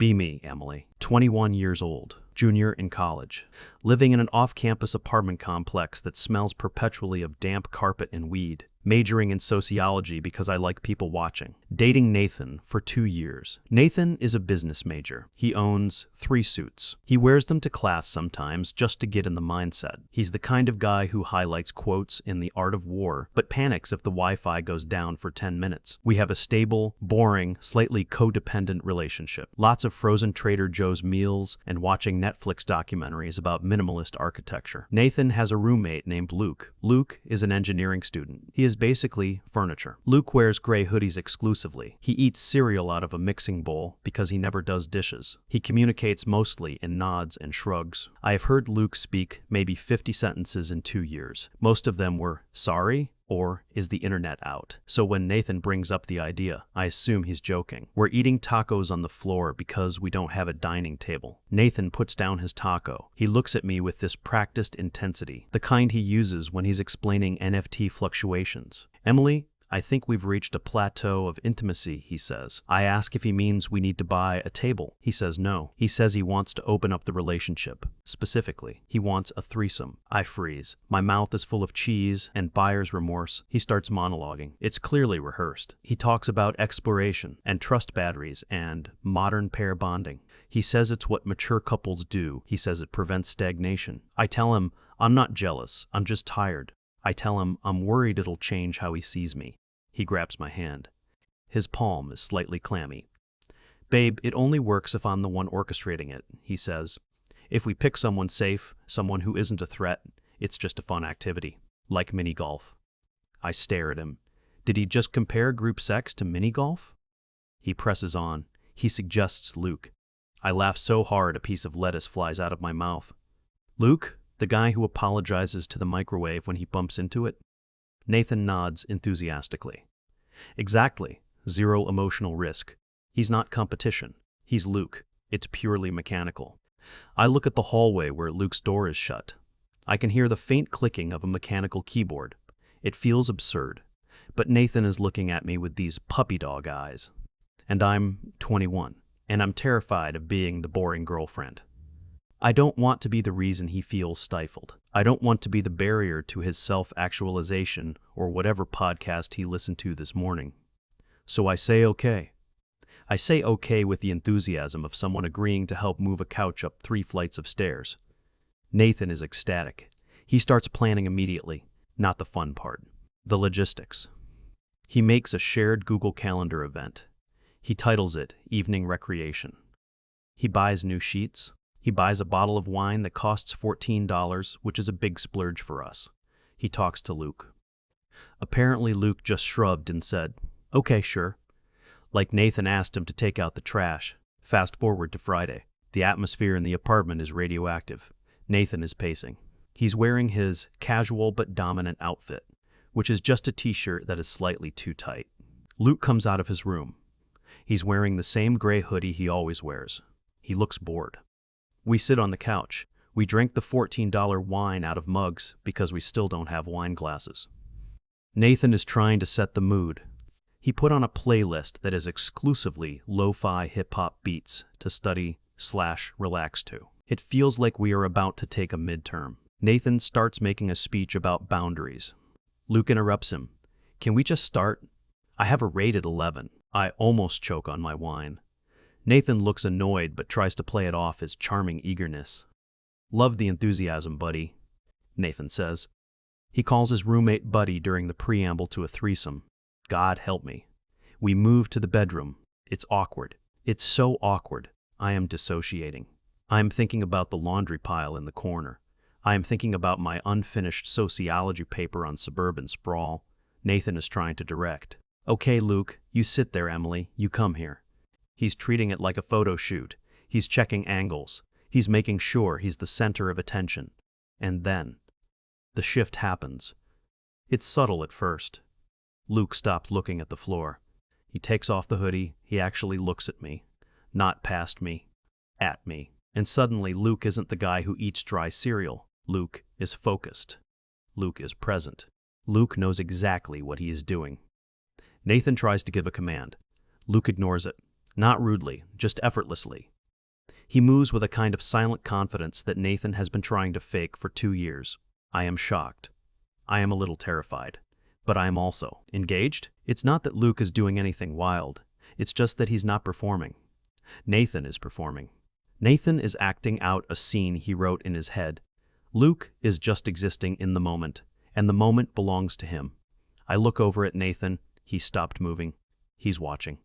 Be me, Emily. 21 years old, junior in college, living in an off-campus apartment complex that smells perpetually of damp carpet and weed. Majoring in sociology because I like people watching. Dating Nathan for 2 years. Nathan is a business major. He owns 3 suits. He wears them to class sometimes just to get in the mindset. He's the kind of guy who highlights quotes in The Art of War, but panics if the Wi-Fi goes down for 10 minutes. We have a stable, boring, slightly codependent relationship. Lots of frozen Trader Joe's meals and watching Netflix documentaries about minimalist architecture. Nathan has a roommate named Luke. Luke is an engineering student. He is basically furniture. Luke wears gray hoodies exclusively. He eats cereal out of a mixing bowl because he never does dishes. He communicates mostly in nods and shrugs. I have heard Luke speak maybe 50 sentences in 2 years. Most of them were, "Sorry?" or "Is the internet out?" So when Nathan brings up the idea, I assume he's joking. We're eating tacos on the floor because we don't have a dining table. Nathan puts down his taco. He looks at me with this practiced intensity, the kind he uses when he's explaining NFT fluctuations. "Emily, I think we've reached a plateau of intimacy," he says. I ask if he means we need to buy a table. He says no. He says he wants to open up the relationship. Specifically, he wants a threesome. I freeze. My mouth is full of cheese and buyer's remorse. He starts monologuing. It's clearly rehearsed. He talks about exploration and trust batteries and modern pair bonding. He says it's what mature couples do. He says it prevents stagnation. I tell him I'm not jealous. I'm just tired. I tell him I'm worried it'll change how he sees me. He grabs my hand. His palm is slightly clammy. "Babe, it only works if I'm the one orchestrating it," he says. "If we pick someone safe, someone who isn't a threat, it's just a fun activity, like mini golf." I stare at him. Did he just compare group sex to mini golf? He presses on. He suggests Luke. I laugh so hard a piece of lettuce flies out of my mouth. "Luke? The guy who apologizes to the microwave when he bumps into it?" Nathan nods enthusiastically. "Exactly. Zero emotional risk. He's not competition. He's Luke. It's purely mechanical." I look at the hallway where Luke's door is shut. I can hear the faint clicking of a mechanical keyboard. It feels absurd. But Nathan is looking at me with these puppy dog eyes. And I'm 21. And I'm terrified of being the boring girlfriend. I don't want to be the reason he feels stifled. I don't want to be the barrier to his self-actualization or whatever podcast he listened to this morning. So I say okay. I say okay with the enthusiasm of someone agreeing to help move a couch up 3 flights of stairs. Nathan is ecstatic. He starts planning immediately, not the fun part, the logistics. He makes a shared Google Calendar event. He titles it Evening Recreation. He buys new sheets. He buys a bottle of wine that costs $14, which is a big splurge for us. He talks to Luke. Apparently Luke just shrugged and said, "Okay, sure." Like Nathan asked him to take out the trash. Fast forward to Friday. The atmosphere in the apartment is radioactive. Nathan is pacing. He's wearing his casual but dominant outfit, which is just a t-shirt that is slightly too tight. Luke comes out of his room. He's wearing the same gray hoodie he always wears. He looks bored. We sit on the couch. We drink the $14 wine out of mugs because we still don't have wine glasses. Nathan is trying to set the mood. He put on a playlist that is exclusively lo-fi hip-hop beats to study/relax to. It feels like we are about to take a midterm. Nathan starts making a speech about boundaries. Luke interrupts him. "Can we just start? I have a rated 11. I almost choke on my wine." Nathan looks annoyed but tries to play it off as charming eagerness. "Love the enthusiasm, buddy," Nathan says. He calls his roommate Buddy during the preamble to a threesome. God help me. We move to the bedroom. It's awkward. It's so awkward. I am dissociating. I am thinking about the laundry pile in the corner. I am thinking about my unfinished sociology paper on suburban sprawl. Nathan is trying to direct. "Okay, Luke, you sit there, Emily. You come here." He's treating it like a photo shoot. He's checking angles. He's making sure he's the center of attention. And then, the shift happens. It's subtle at first. Luke stops looking at the floor. He takes off the hoodie. He actually looks at me. Not past me. At me. And suddenly, Luke isn't the guy who eats dry cereal. Luke is focused. Luke is present. Luke knows exactly what he is doing. Nathan tries to give a command. Luke ignores it. Not rudely, just effortlessly. He moves with a kind of silent confidence that Nathan has been trying to fake for 2 years. I am shocked. I am a little terrified. But I am also engaged. It's not that Luke is doing anything wild. It's just that he's not performing. Nathan is performing. Nathan is acting out a scene he wrote in his head. Luke is just existing in the moment, and the moment belongs to him. I look over at Nathan. He's stopped moving. He's watching.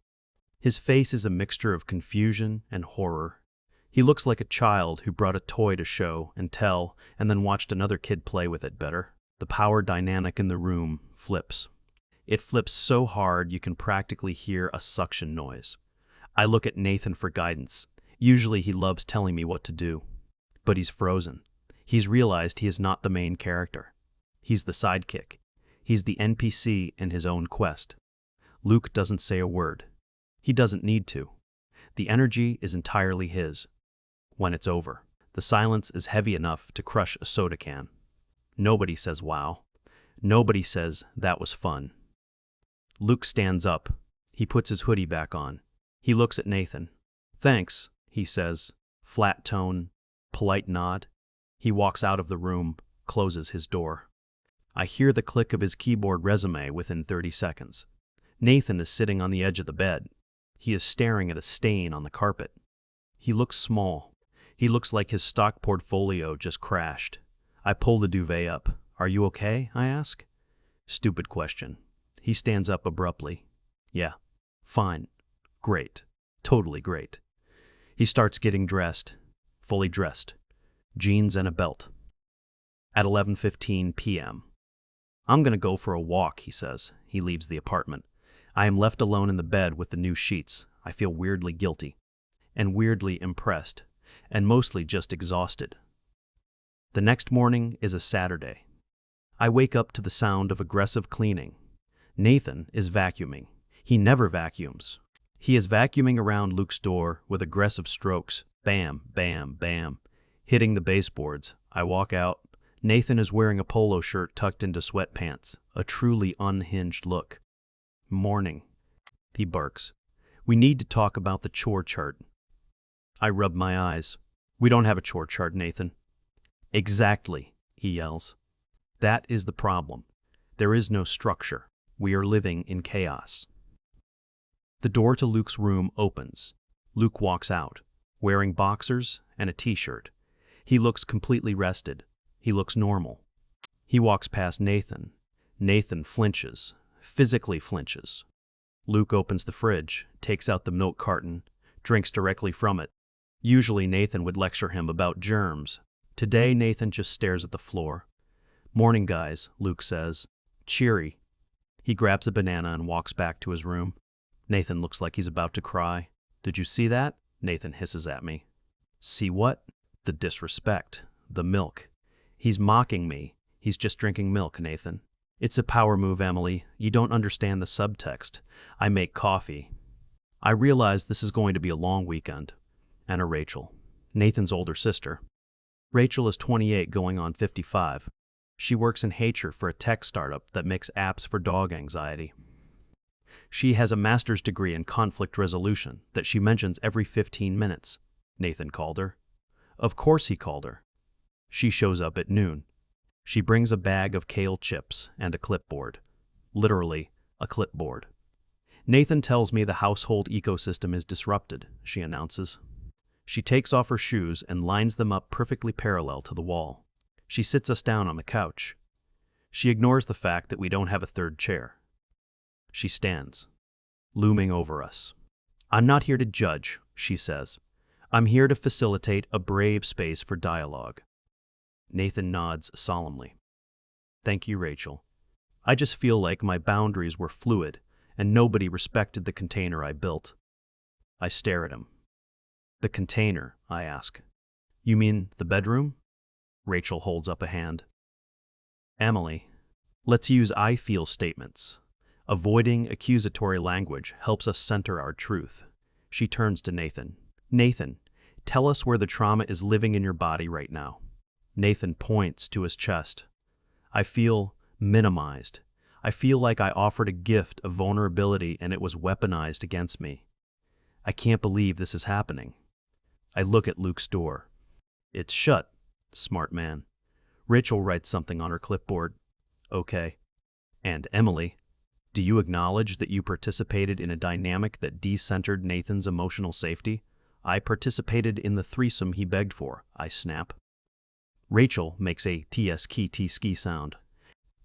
His face is a mixture of confusion and horror. He looks like a child who brought a toy to show and tell and then watched another kid play with it better. The power dynamic in the room flips. It flips so hard you can practically hear a suction noise. I look at Nathan for guidance. Usually he loves telling me what to do. But he's frozen. He's realized he is not the main character. He's the sidekick. He's the NPC in his own quest. Luke doesn't say a word. He doesn't need to. The energy is entirely his. When it's over, the silence is heavy enough to crush a soda can. Nobody says wow. Nobody says that was fun. Luke stands up. He puts his hoodie back on. He looks at Nathan. Thanks, he says. Flat tone, polite nod. He walks out of the room, closes his door. I hear the click of his keyboard resume within 30 seconds. Nathan is sitting on the edge of the bed. He is staring at a stain on the carpet. He looks small. He looks like his stock portfolio just crashed. I pull the duvet up. Are you okay? I ask. Stupid question. He stands up abruptly. Yeah. Fine. Great. Totally great. He starts getting dressed. Fully dressed. Jeans and a belt. At 11:15 p.m. I'm gonna go for a walk, he says. He leaves the apartment. I am left alone in the bed with the new sheets. I feel weirdly guilty. And weirdly impressed. And mostly just exhausted. The next morning is a Saturday. I wake up to the sound of aggressive cleaning. Nathan is vacuuming. He never vacuums. He is vacuuming around Luke's door with aggressive strokes. Bam, bam, bam. Hitting the baseboards. I walk out. Nathan is wearing a polo shirt tucked into sweatpants. A truly unhinged look. Morning. He barks. We need to talk about the chore chart. I rub my eyes. We don't have a chore chart, Nathan. Exactly, he yells. That is the problem. There is no structure. We are living in chaos. The door to Luke's room opens. Luke walks out, wearing boxers and a t-shirt. He looks completely rested. He looks normal. He walks past Nathan. Nathan flinches, physically flinches. Luke opens the fridge, takes out the milk carton, drinks directly from it. Usually Nathan would lecture him about germs. Today Nathan just stares at the floor. Morning, guys, Luke says. Cheery. He grabs a banana and walks back to his room. Nathan looks like he's about to cry. Did you see that? Nathan hisses at me. See what? The disrespect. The milk. He's mocking me. He's just drinking milk, Nathan. It's a power move, Emily. You don't understand the subtext. I make coffee. I realize this is going to be a long weekend. Enter Rachel, Nathan's older sister. Rachel is 28 going on 55. She works in HR for a tech startup that makes apps for dog anxiety. She has a master's degree in conflict resolution that she mentions every 15 minutes. Nathan called her. Of course he called her. She shows up at noon. She brings a bag of kale chips and a clipboard. Literally, a clipboard. Nathan tells me the household ecosystem is disrupted, she announces. She takes off her shoes and lines them up perfectly parallel to the wall. She sits us down on the couch. She ignores the fact that we don't have a third chair. She stands, looming over us. I'm not here to judge, she says. I'm here to facilitate a brave space for dialogue. Nathan nods solemnly. Thank you, Rachel. I just feel like my boundaries were fluid and nobody respected the container I built. I stare at him. The container, I ask. You mean the bedroom? Rachel holds up a hand. Emily, let's use I feel statements. Avoiding accusatory language helps us center our truth. She turns to Nathan. Nathan, tell us where the trauma is living in your body right now. Nathan points to his chest. I feel minimized. I feel like I offered a gift of vulnerability and it was weaponized against me. I can't believe this is happening. I look at Luke's door. It's shut, smart man. Rachel writes something on her clipboard. Okay. And Emily, do you acknowledge that you participated in a dynamic that decentered Nathan's emotional safety? I participated in the threesome he begged for, I snap. Rachel makes a tski sound.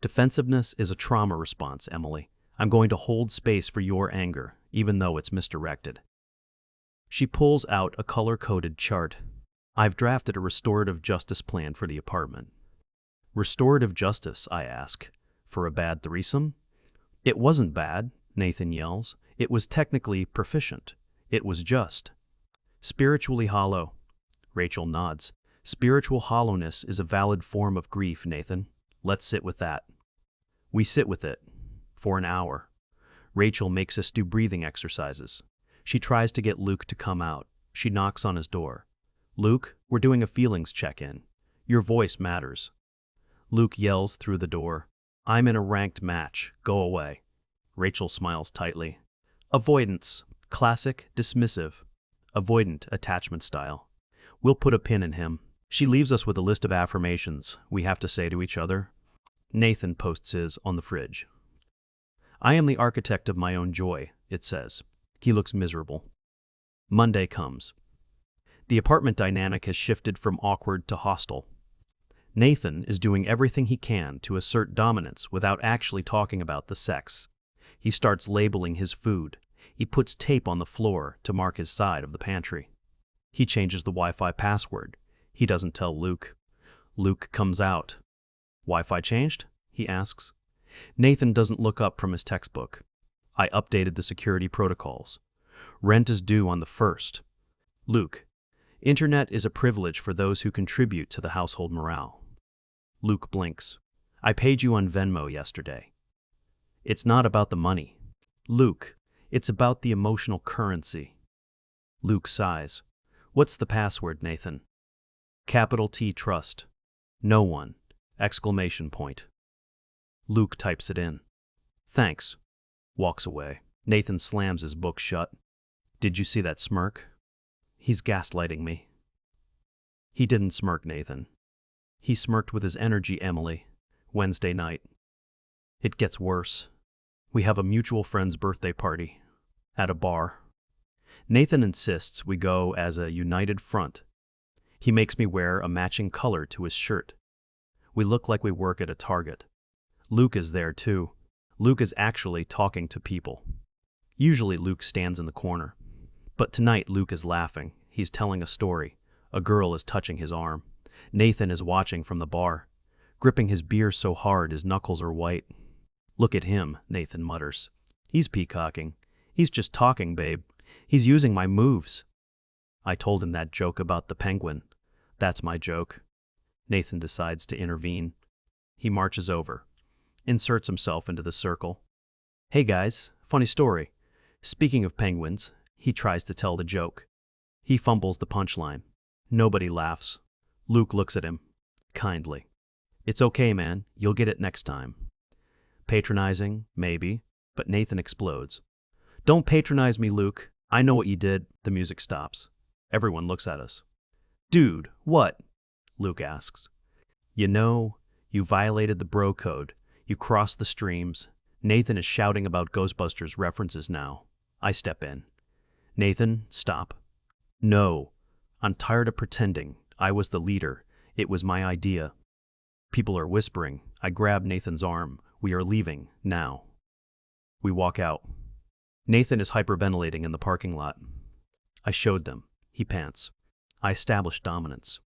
Defensiveness is a trauma response, Emily. I'm going to hold space for your anger, even though it's misdirected. She pulls out a color-coded chart. I've drafted a restorative justice plan for the apartment. Restorative justice, I ask. For a bad threesome? It wasn't bad, Nathan yells. It was technically proficient. It was just. Spiritually hollow. Rachel nods. Spiritual hollowness is a valid form of grief, Nathan. Let's sit with that. We sit with it. For an hour. Rachel makes us do breathing exercises. She tries to get Luke to come out. She knocks on his door. Luke, we're doing a feelings check-in. Your voice matters. Luke yells through the door. I'm in a ranked match. Go away. Rachel smiles tightly. Avoidance. Classic, dismissive. Avoidant attachment style. We'll put a pin in him. She leaves us with a list of affirmations we have to say to each other. Nathan posts his on the fridge. I am the architect of my own joy, it says. He looks miserable. Monday comes. The apartment dynamic has shifted from awkward to hostile. Nathan is doing everything he can to assert dominance without actually talking about the sex. He starts labeling his food. He puts tape on the floor to mark his side of the pantry. He changes the Wi-Fi password. He doesn't tell Luke. Luke comes out. Wi-Fi changed? He asks. Nathan doesn't look up from his textbook. I updated the security protocols. Rent is due on the 1st. Luke, internet is a privilege for those who contribute to the household morale. Luke blinks. I paid you on Venmo yesterday. It's not about the money. Luke, it's about the emotional currency. Luke sighs. What's the password, Nathan? Capital T trust. No one. Exclamation point. Luke types it in. Thanks. Walks away. Nathan slams his book shut. Did you see that smirk? He's gaslighting me. He didn't smirk, Nathan. He smirked with his energy, Emily. Wednesday night. It gets worse. We have a mutual friend's birthday party. At a bar. Nathan insists we go as a united front. He makes me wear a matching color to his shirt. We look like we work at a Target. Luke is there too. Luke is actually talking to people. Usually Luke stands in the corner. But tonight Luke is laughing. He's telling a story. A girl is touching his arm. Nathan is watching from the bar, gripping his beer so hard his knuckles are white. Look at him, Nathan mutters. He's peacocking. He's just talking, babe. He's using my moves. I told him that joke about the penguin. That's my joke. Nathan decides to intervene. He marches over, inserts himself into the circle. Hey guys, funny story. Speaking of penguins, he tries to tell the joke. He fumbles the punchline. Nobody laughs. Luke looks at him, kindly. It's okay, man. You'll get it next time. Patronizing, maybe, but Nathan explodes. Don't patronize me, Luke. I know what you did. The music stops. Everyone looks at us. Dude, what? Luke asks. You know, you violated the bro code. You crossed the streams. Nathan is shouting about Ghostbusters references now. I step in. Nathan, stop. No. I'm tired of pretending. I was the leader. It was my idea. People are whispering. I grab Nathan's arm. We are leaving, now. We walk out. Nathan is hyperventilating in the parking lot. I showed them. He pants. I established dominance.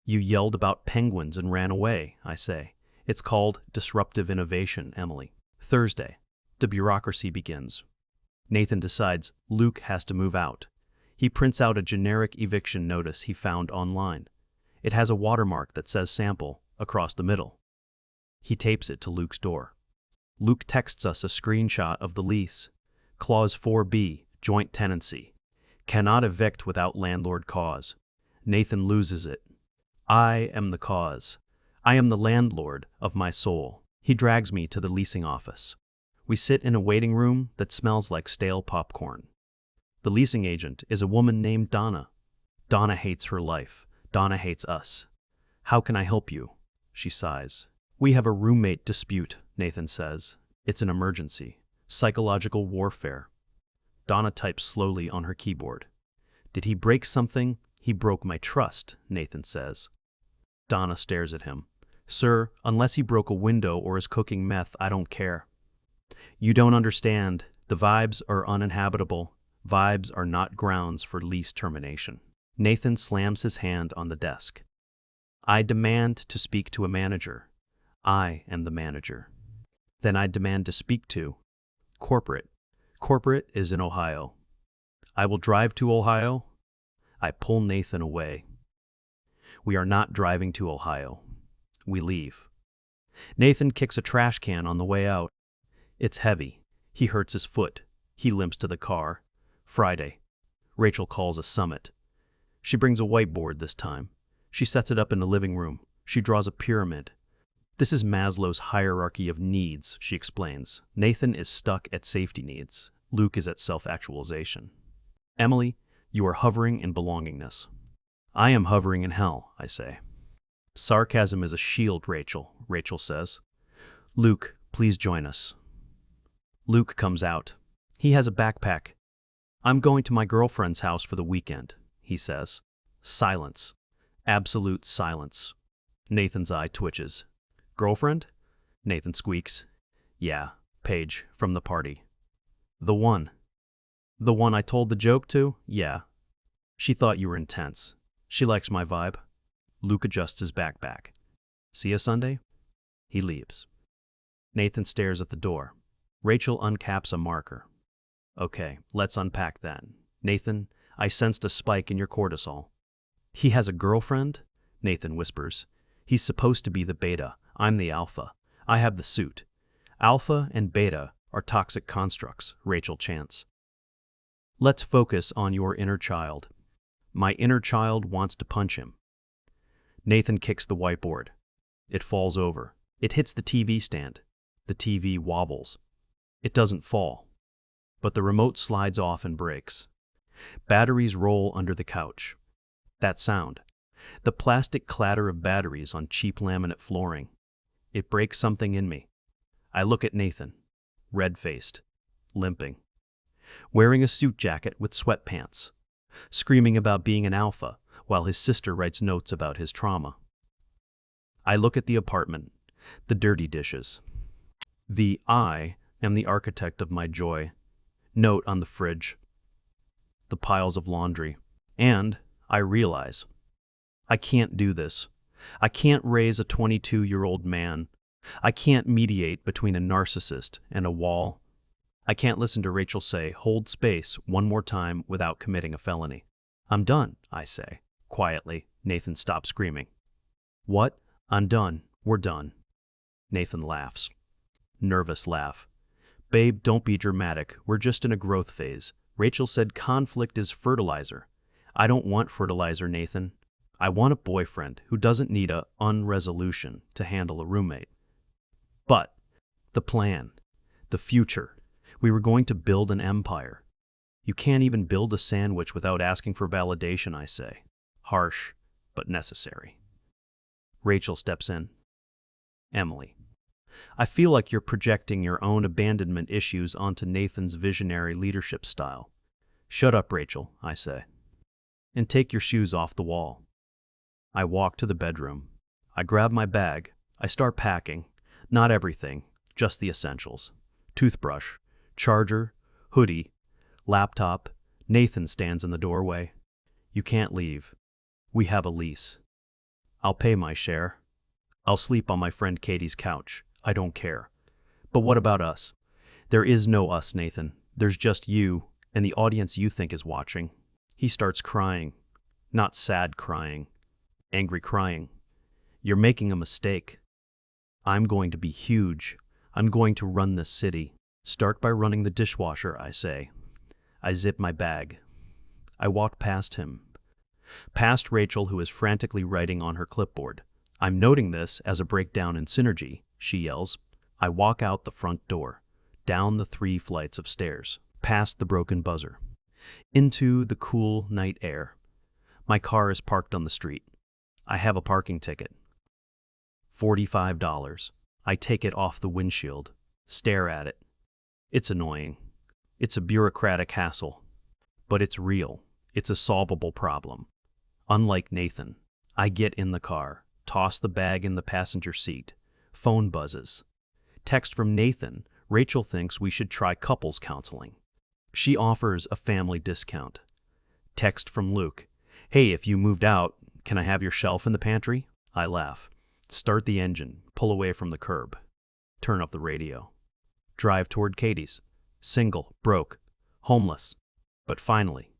You yelled about penguins and ran away, I say. It's called disruptive innovation, Emily. Thursday. The bureaucracy begins. Nathan decides Luke has to move out. He prints out a generic eviction notice he found online. It has a watermark that says sample across the middle. He tapes it to Luke's door. Luke texts us a screenshot of the lease. Clause 4B, joint tenancy. Cannot evict without landlord cause. Nathan loses it. I am the cause. I am the landlord of my soul. He drags me to the leasing office. We sit in a waiting room that smells like stale popcorn. The leasing agent is a woman named Donna. Donna hates her life. Donna hates us. How can I help you? She sighs. We have a roommate dispute, Nathan says. It's an emergency. Psychological warfare. Donna types slowly on her keyboard. Did he break something? He broke my trust, Nathan says. Donna stares at him. Sir, unless he broke a window or is cooking meth, I don't care. You don't understand. The vibes are uninhabitable. Vibes are not grounds for lease termination. Nathan slams his hand on the desk. I demand to speak to a manager. I am the manager. Then I demand to speak to corporate. Corporate is in Ohio. I will drive to Ohio. I pull Nathan away. We are not driving to Ohio. We leave. Nathan kicks a trash can on the way out. It's heavy. He hurts his foot. He limps to the car. Friday. Rachel calls a summit. She brings a whiteboard this time. She sets it up in the living room. She draws a pyramid. This is Maslow's hierarchy of needs, she explains. Nathan is stuck at safety needs. Luke is at self-actualization. Emily, you are hovering in belongingness. I am hovering in hell, I say. Sarcasm is a shield, Rachel says. Luke, please join us. Luke comes out. He has a backpack. I'm going to my girlfriend's house for the weekend, he says. Silence. Absolute silence. Nathan's eye twitches. Girlfriend? Nathan squeaks. Yeah, Paige, from the party. The one. The one I told the joke to? Yeah. She thought you were intense. She likes my vibe. Luke adjusts his backpack. See you Sunday? He leaves. Nathan stares at the door. Rachel uncaps a marker. Okay, let's unpack that. Nathan, I sensed a spike in your cortisol. He has a girlfriend? Nathan whispers. He's supposed to be the beta. I'm the alpha. I have the suit. Alpha and beta are toxic constructs, Rachel chants. Let's focus on your inner child. My inner child wants to punch him. Nathan kicks the whiteboard. It falls over. It hits the TV stand. The TV wobbles. It doesn't fall. But the remote slides off and breaks. Batteries roll under the couch. That sound. The plastic clatter of batteries on cheap laminate flooring. It breaks something in me. I look at Nathan, red-faced, limping, wearing a suit jacket with sweatpants, screaming about being an alpha while his sister writes notes about his trauma. I look at the apartment, the dirty dishes. I am the architect of my joy. Note on the fridge. The piles of laundry. And I realize, I can't do this. I can't raise a 22-year-old man. I can't mediate between a narcissist and a wall. I can't listen to Rachel say, hold space one more time without committing a felony. I'm done, I say. Quietly, Nathan stops screaming. What? I'm done. We're done. Nathan laughs. Nervous laugh. Babe, don't be dramatic. We're just in a growth phase. Rachel said conflict is fertilizer. I don't want fertilizer, Nathan. I want a boyfriend who doesn't need a unresolution to handle a roommate. But the plan, the future, we were going to build an empire. You can't even build a sandwich without asking for validation, I say. Harsh, but necessary. Rachel steps in. Emily, I feel like you're projecting your own abandonment issues onto Nathan's visionary leadership style. Shut up, Rachel, I say. And take your shoes off the wall. I walk to the bedroom. I grab my bag. I start packing. Not everything, just the essentials. Toothbrush, charger, hoodie, laptop. Nathan stands in the doorway. You can't leave. We have a lease. I'll pay my share. I'll sleep on my friend Katie's couch. I don't care. But what about us? There is no us, Nathan. There's just you and the audience you think is watching. He starts crying. Not sad crying. Angry crying. You're making a mistake. I'm going to be huge. I'm going to run this city. Start by running the dishwasher, I say. I zip my bag. I walk past him. Past Rachel, who is frantically writing on her clipboard. I'm noting this as a breakdown in synergy, she yells. I walk out the front door, down the 3 flights of stairs, past the broken buzzer. Into the cool night air. My car is parked on the street. I have a parking ticket. $45. I take it off the windshield. Stare at it. It's annoying. It's a bureaucratic hassle. But it's real. It's a solvable problem. Unlike Nathan, I get in the car, toss the bag in the passenger seat. Phone buzzes. Text from Nathan. Rachel thinks we should try couples counseling. She offers a family discount. Text from Luke. Hey, if you moved out, can I have your shelf in the pantry? I laugh. Start the engine. Pull away from the curb. Turn up the radio. Drive toward Katie's. Single, broke, homeless. But finally,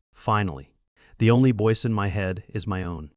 the only voice in my head is my own.